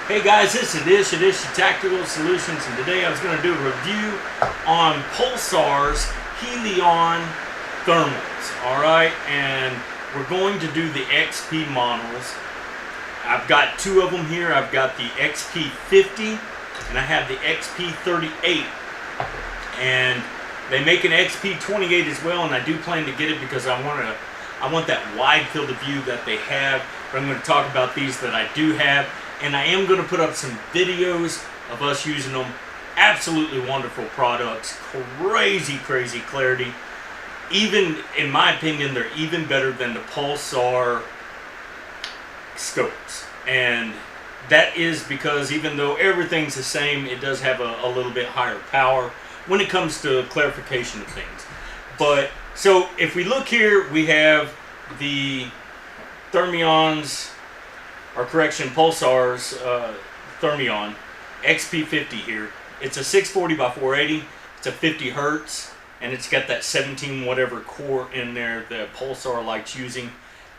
Hey guys, this is Adish Tactical Solutions, and today I was going to do a review on Pulsar's Helion thermals, alright? And we're going to do the XP models. I've got two of them here. I've got the XP50 and I have the XP38. And they make an XP28 as well, and I do plan to get it because I want that wide field of view that they have. But I'm going to talk about these that I do have. And I am going to put up some videos of us using them. Absolutely wonderful products. Crazy clarity. Even, in my opinion, they're even better than the Pulsar scopes. And that is because even though everything's the same, it does have a little bit higher power when it comes to clarification of things. But, so if we look here, we have the Thermion's, or correction, Pulsar's Thermion XP50 here. It's a 640 by 480. It's a 50 hertz, and it's got that 17 whatever core in there that Pulsar likes using.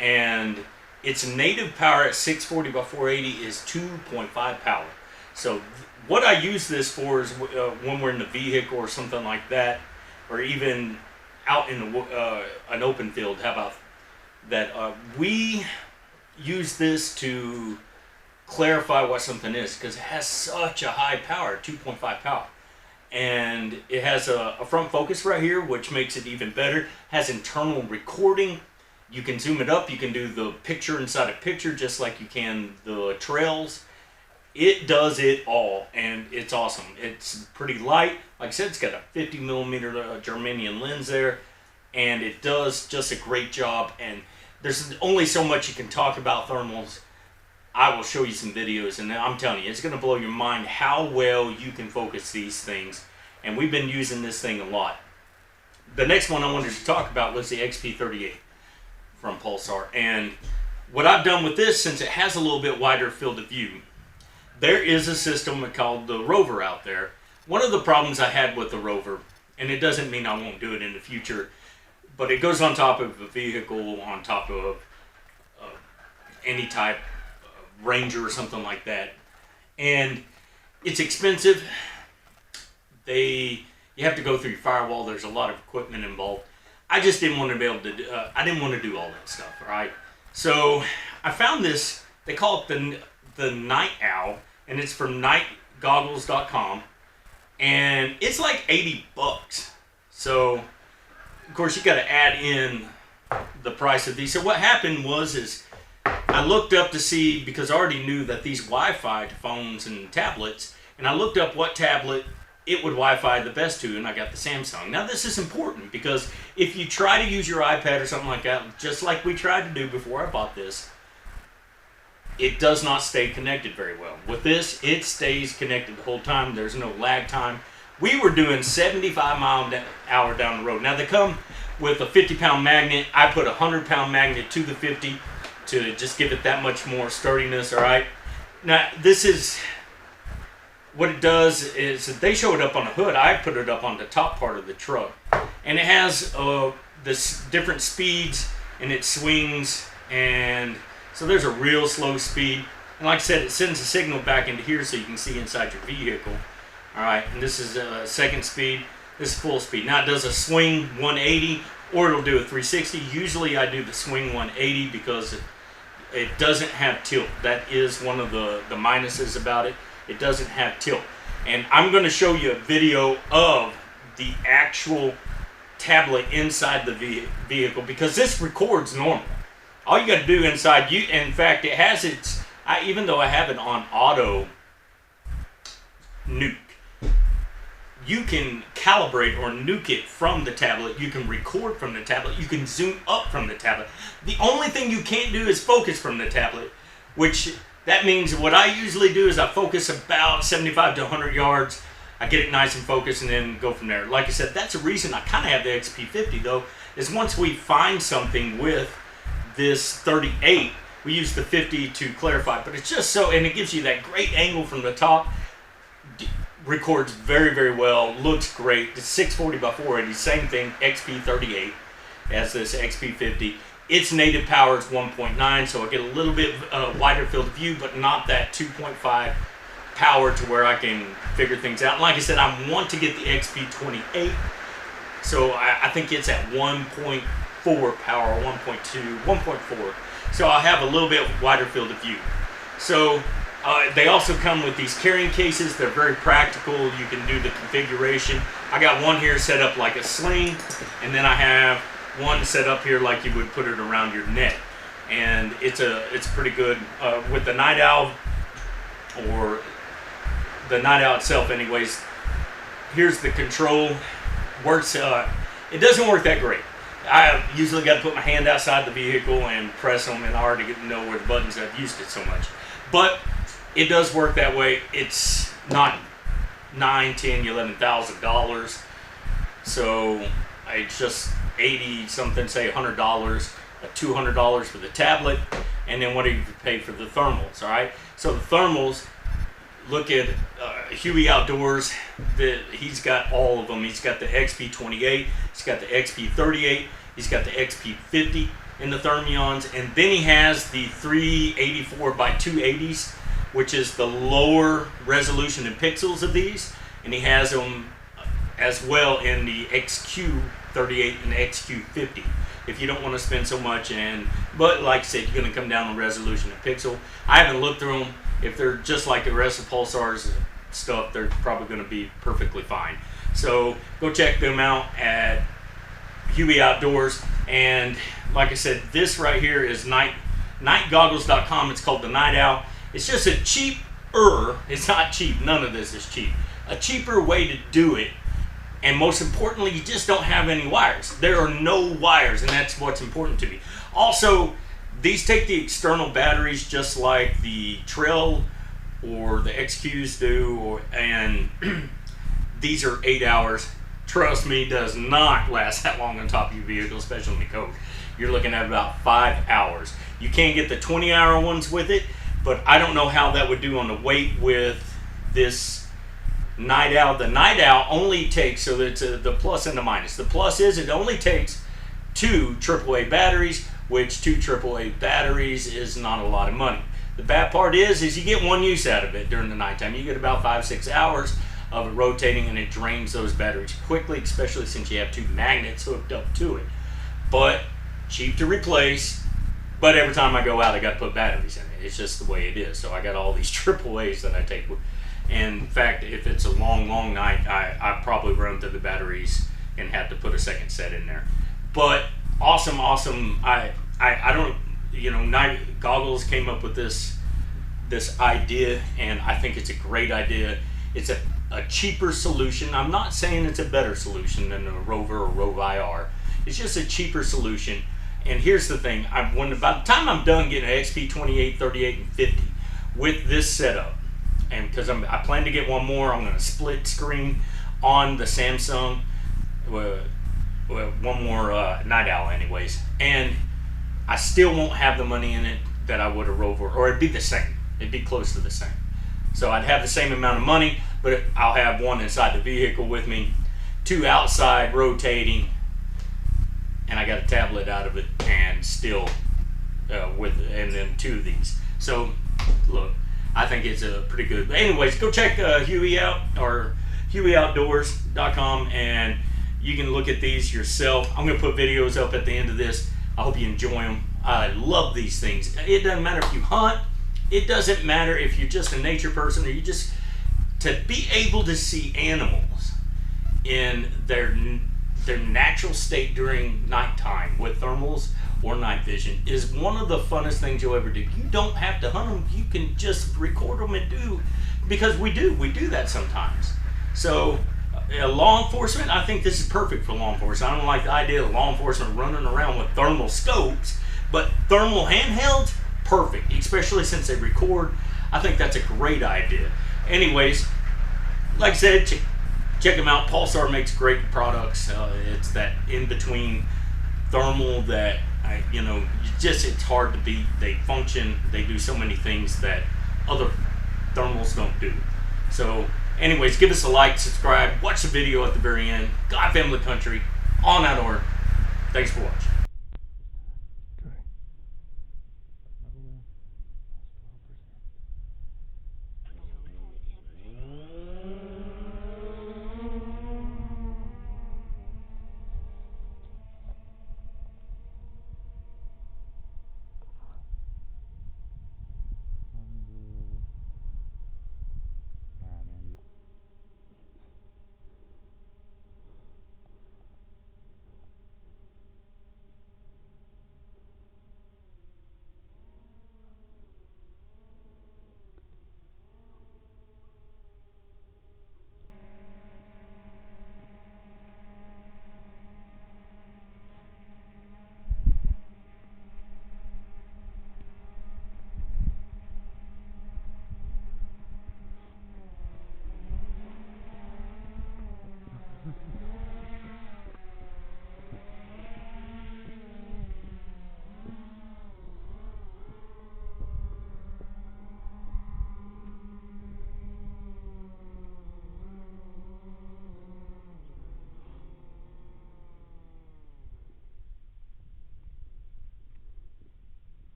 And its native power at 640 by 480 is 2.5 power. So what I use this for is when we're in the vehicle or something like that, or even out in an open field. How about that? We use this to clarify what something is because it has such a high power, 2.5 power. And it has a front focus right here, which makes it even better. It has internal recording. You can zoom it up. You can do the picture inside a picture just like you can the trails. It does it all, and it's awesome. It's pretty light. Like I said, it's got a 50 millimeter germanium lens there, and it does just a great job. And there's only so much you can talk about thermals. I will show you some videos, and I'm telling you, it's going to blow your mind how well you can focus these things. And we've been using this thing a lot. The next one I wanted to talk about was the XP38 from Pulsar. And what I've done with this, since it has a little bit wider field of view, there is a system called the Rover out there. One of the problems I had with the Rover, and it doesn't mean I won't do it in the future, but it goes on top of a vehicle, on top of any type Ranger or something like that, and it's expensive. You have to go through your firewall. There's a lot of equipment involved. I just didn't want to be able to do, I didn't want to do all that stuff, right? So I found this. They call it the Night Owl, and it's from nightgoggles.com, and it's like 80 bucks. So of course you got to add in the price of these. So what happened is I looked up to see, because I already knew that these Wi-Fi phones and tablets, and I looked up what tablet it would Wi-Fi the best to, and I got the Samsung. Now this is important because if you try to use your iPad or something like that, just like we tried to do before I bought this, it does not stay connected very well. With this, it stays connected the whole time. There's no lag time. We were doing 75 mile an hour down the road. Now they come with a 50-pound magnet. I put a 100-pound magnet to the 50 to just give it that much more sturdiness, all right? Now this is, what it does is, they show it up on the hood. I put it up on the top part of the truck. And it has this different speeds, and it swings, and so there's a real slow speed. And like I said, it sends a signal back into here so you can see inside your vehicle. All right, and this is second speed. This is full speed. Now it does a swing 180, or it'll do a 360. Usually I do the swing 180 because it doesn't have tilt. That is one of the minuses about it. It doesn't have tilt. And I'm going to show you a video of the actual tablet inside the vehicle, because this records normal. All you got to do inside, in fact, it has its, even though I have it on auto nuke, you can calibrate or nuke it from the tablet. You can record from the tablet. You can zoom up from the tablet. The only thing you can't do is focus from the tablet, which that means what I usually do is I focus about 75 to 100 yards. I get it nice and focused and then go from there. Like I said, that's the reason I kind of have the XP50 though, is once we find something with this 38, we use the 50 to clarify, but it's just so, and it gives you that great angle from the top. Records very well, looks great. It's 640 by 480, same thing, XP38 as this XP50. its native power is 1.9, so I get a little bit wider field of view, but not that 2.5 power to where I can figure things out. And like I said, I want to get the XP28, so I think it's at 1.4 power, 1.2, 1.4. So I'll have a little bit wider field of view. So they also come with these carrying cases. They're very practical. You can do the configuration. I got one here set up like a sling, and then I have one set up here like you would put it around your neck. And it's pretty good with the Night Owl, or the Night Owl itself anyways. Here's the control. Works. It doesn't work that great. I usually got to put my hand outside the vehicle and press them, and I already get to know where the buttons. I've used it so much, but it does work that way. It's not $9, $10, $11,000, so it's just 80 something, say $100, $200 for the tablet, and then what do you pay for the thermals? All right, so the thermals. Look at Huey Outdoors. He's got all of them. He's got the XP28. He's got the XP38. He's got the XP50 in the thermions. And then he has the 384 by 280s, which is the lower resolution in pixels of these. And he has them as well in the XQ38 and the XQ50. If you don't want to spend so much but like I said, you're going to come down on resolution and pixel. I haven't looked through them. If they're just like the rest of Pulsar's stuff, they're probably going to be perfectly fine. So go check them out at Huey Outdoors. And like I said, this right here is nightgoggles.com. It's called the Night Owl. It's just a cheaper, it's not cheap, none of this is cheap, a cheaper way to do it. And most importantly, you just don't have any wires. There are no wires, and that's what's important to me. Also, these take the external batteries just like the Trail or the XQs do, and these are 8 hours. Trust me, does not last that long on top of your vehicle, especially in the cold. You're looking at about 5 hours. You can't get the 20-hour ones with it, but I don't know how that would do on the weight with this Night Owl. The Night Owl only takes, so it's the plus and the minus. The plus is it only takes 2 AAA batteries, which 2 AAA batteries is not a lot of money. The bad part is you get one use out of it during the nighttime. You get about 5-6 hours of it rotating, and it drains those batteries quickly, especially since you have 2 magnets hooked up to it. But cheap to replace, but every time I go out, I got to put batteries in it. It's just the way it is. So I got all these AAAs that I take. And in fact, if it's a long night, I probably run through the batteries and have to put a second set in there. But awesome. I don't, Night Goggles came up with this idea, and I think it's a great idea. It's a cheaper solution. I'm not saying it's a better solution than a Rover or Rove IR. It's just a cheaper solution. And here's the thing: by the time I'm done getting an XP28, 38, and 50 with this setup, and because I plan to get one more, I'm going to split screen on the Samsung. One more Night Owl anyways, and I still won't have the money in it that I would a Rover, or it'd be the same. It'd be close to the same. So I'd have the same amount of money, but I'll have one inside the vehicle with me, 2 outside rotating, and I got a tablet out of it, and still and then 2 of these. So look, I think it's a pretty good. But anyways, go check Huey out, or HueyOutdoors.com, and you can look at these yourself. I'm going to put videos up at the end of this. I hope you enjoy them. I love these things. It doesn't matter if you hunt. It doesn't matter if you're just a nature person, or you just, to be able to see animals in their natural state during nighttime with thermals or night vision is one of the funnest things you'll ever do. You don't have to hunt them. You can just record them and do, because we do that sometimes. So law enforcement, I think this is perfect for law enforcement. I don't like the idea of law enforcement running around with thermal scopes, but thermal handhelds, perfect, especially since they record. I think that's a great idea. Anyways, like I said, check them out. Pulsar makes great products. It's that in-between thermal that, it's hard to beat. They function, they do so many things that other thermals don't do. So anyways, give us a like, subscribe, watch the video at the very end. God, family, country, on that order. Thanks for watching.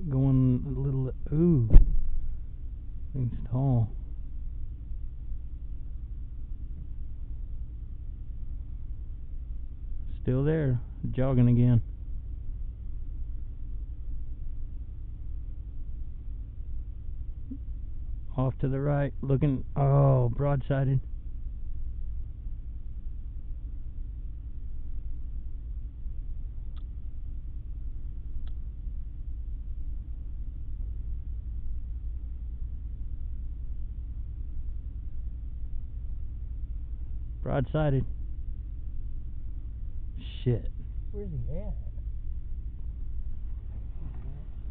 Going a little, ooh, thing's tall. Still there, jogging again. Off to the right, looking, oh, broadsided. Broadsided. Shit. Where's he at?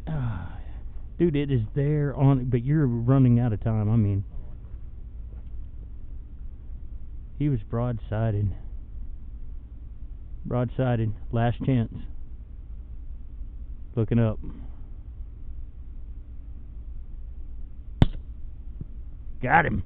Ah, dude, it is there on, but you're running out of time. I mean, he was broadsided. Broadsided. Last chance. Looking up. Got him.